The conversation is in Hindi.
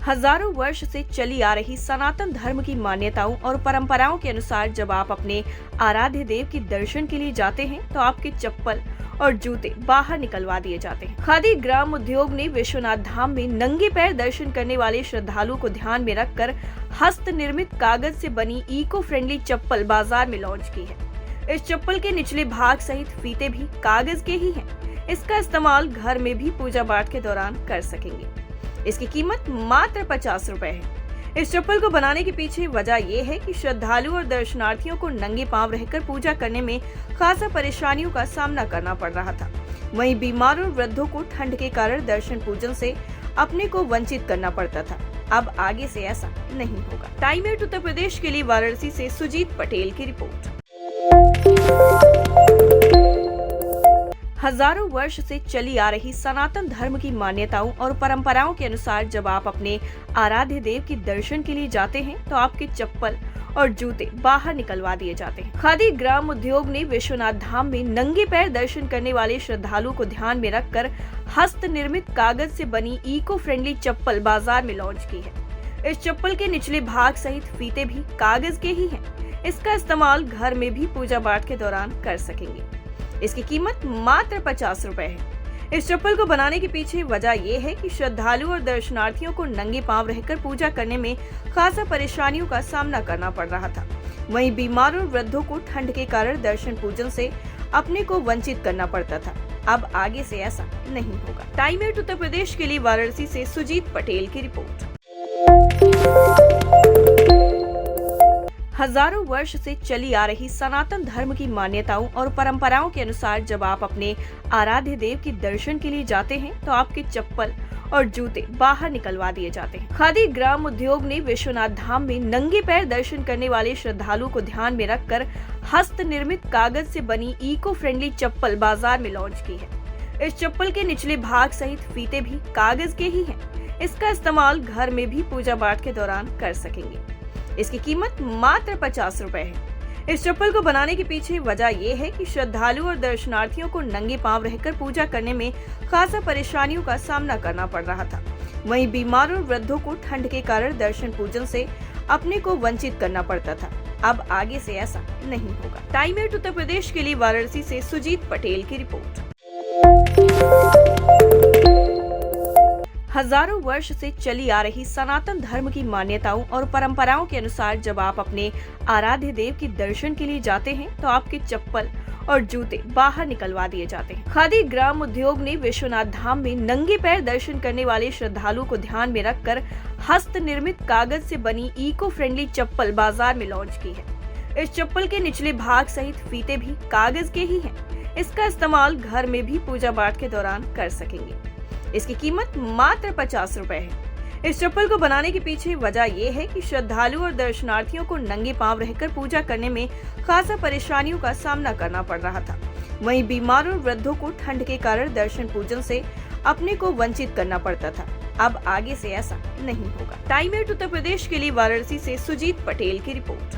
हजारों वर्ष से चली आ रही सनातन धर्म की मान्यताओं और परंपराओं के अनुसार जब आप अपने आराध्य देव के दर्शन के लिए जाते हैं तो आपके चप्पल और जूते बाहर निकलवा दिए जाते हैं। खादी ग्राम उद्योग ने विश्वनाथ धाम में नंगे पैर दर्शन करने वाले श्रद्धालुओं को ध्यान में रखकर हस्त निर्मित कागज से बनी इको फ्रेंडली चप्पल बाजार में लॉन्च की है। इस चप्पल के निचले भाग सहित फीते भी कागज के ही हैं। इसका इस्तेमाल घर में भी पूजा पाठ के दौरान कर सकेंगे। इसकी कीमत मात्र 50 रुपए है। इस चप्पल को बनाने के पीछे वजह यह है कि श्रद्धालु और दर्शनार्थियों को नंगे पांव रहकर पूजा करने में खासा परेशानियों का सामना करना पड़ रहा था। वहीं बीमार और वृद्धों को ठंड के कारण दर्शन पूजन से अपने को वंचित करना पड़ता था। अब आगे से ऐसा नहीं होगा। टाइम 8 उत्तर प्रदेश के लिए वाराणसी से सुजीत पटेल की रिपोर्ट। हजारों वर्ष से चली आ रही सनातन धर्म की मान्यताओं और परंपराओं के अनुसार जब आप अपने आराध्य देव के दर्शन के लिए जाते हैं तो आपके चप्पल और जूते बाहर निकलवा दिए जाते हैं। खादी ग्राम उद्योग ने विश्वनाथ धाम में नंगे पैर दर्शन करने वाले श्रद्धालुओं को ध्यान में रखकर हस्त निर्मित कागज से बनी इको फ्रेंडली चप्पल बाजार में लॉन्च की है। इस चप्पल के निचले भाग सहित फीते भी कागज के ही हैं। इसका इस्तेमाल घर में भी पूजा पाठ के दौरान कर सकेंगे। इसकी कीमत मात्र 50 रुपए है। इस चप्पल को बनाने के पीछे वजह यह है कि श्रद्धालु और दर्शनार्थियों को नंगे पांव रहकर पूजा करने में खासा परेशानियों का सामना करना पड़ रहा था। वहीं बीमार और वृद्धों को ठंड के कारण दर्शन पूजन से अपने को वंचित करना पड़ता था। अब आगे से ऐसा नहीं होगा। टाइम 8 उत्तर प्रदेश के लिए वाराणसी से सुजीत पटेल की रिपोर्ट। हजारों वर्ष से चली आ रही सनातन धर्म की मान्यताओं और परंपराओं के अनुसार जब आप अपने आराध्य देव के दर्शन के लिए जाते हैं तो आपके चप्पल और जूते बाहर निकलवा दिए जाते हैं। खादी ग्राम उद्योग ने विश्वनाथ धाम में नंगे पैर दर्शन करने वाले श्रद्धालुओं को ध्यान में रखकर हस्त निर्मित कागज से बनी इको फ्रेंडली चप्पल बाजार में लॉन्च की है। इस चप्पल के निचले भाग सहित फीते भी कागज के ही हैं। इसका इस्तेमाल घर में भी पूजा पाठ के दौरान कर सकेंगे। इसकी कीमत मात्र 50 रुपए है। इस चप्पल को बनाने के पीछे वजह यह है कि श्रद्धालु और दर्शनार्थियों को नंगे पांव रहकर पूजा करने में खासा परेशानियों का सामना करना पड़ रहा था। वहीं बीमार और वृद्धों को ठंड के कारण दर्शन पूजन से अपने को वंचित करना पड़ता था। अब आगे से ऐसा नहीं होगा। टाइम 8 उत्तर प्रदेश के लिए वाराणसी से सुजीत पटेल की रिपोर्ट। हजारों वर्ष से चली आ रही सनातन धर्म की मान्यताओं और परंपराओं के अनुसार जब आप अपने आराध्य देव के दर्शन के लिए जाते हैं तो आपके चप्पल और जूते बाहर निकलवा दिए जाते हैं। खादी ग्राम उद्योग ने विश्वनाथ धाम में नंगे पैर दर्शन करने वाले श्रद्धालुओं को ध्यान में रखकर हस्त निर्मित कागज से बनी इको फ्रेंडली चप्पल बाजार में लॉन्च की है। इस चप्पल के निचले भाग सहित फीते भी कागज के ही हैं। इसका इस्तेमाल घर में भी पूजा पाठ के दौरान कर सकेंगे। इसकी कीमत मात्र 50 रुपए है। इस चप्पल को बनाने के पीछे वजह यह है कि श्रद्धालु और दर्शनार्थियों को नंगे पांव रहकर पूजा करने में खासा परेशानियों का सामना करना पड़ रहा था। वहीं बीमार और वृद्धों को ठंड के कारण दर्शन पूजन से अपने को वंचित करना पड़ता था। अब आगे से ऐसा नहीं होगा। टाइम 8 उत्तर प्रदेश के लिए वाराणसी से सुजीत पटेल की रिपोर्ट।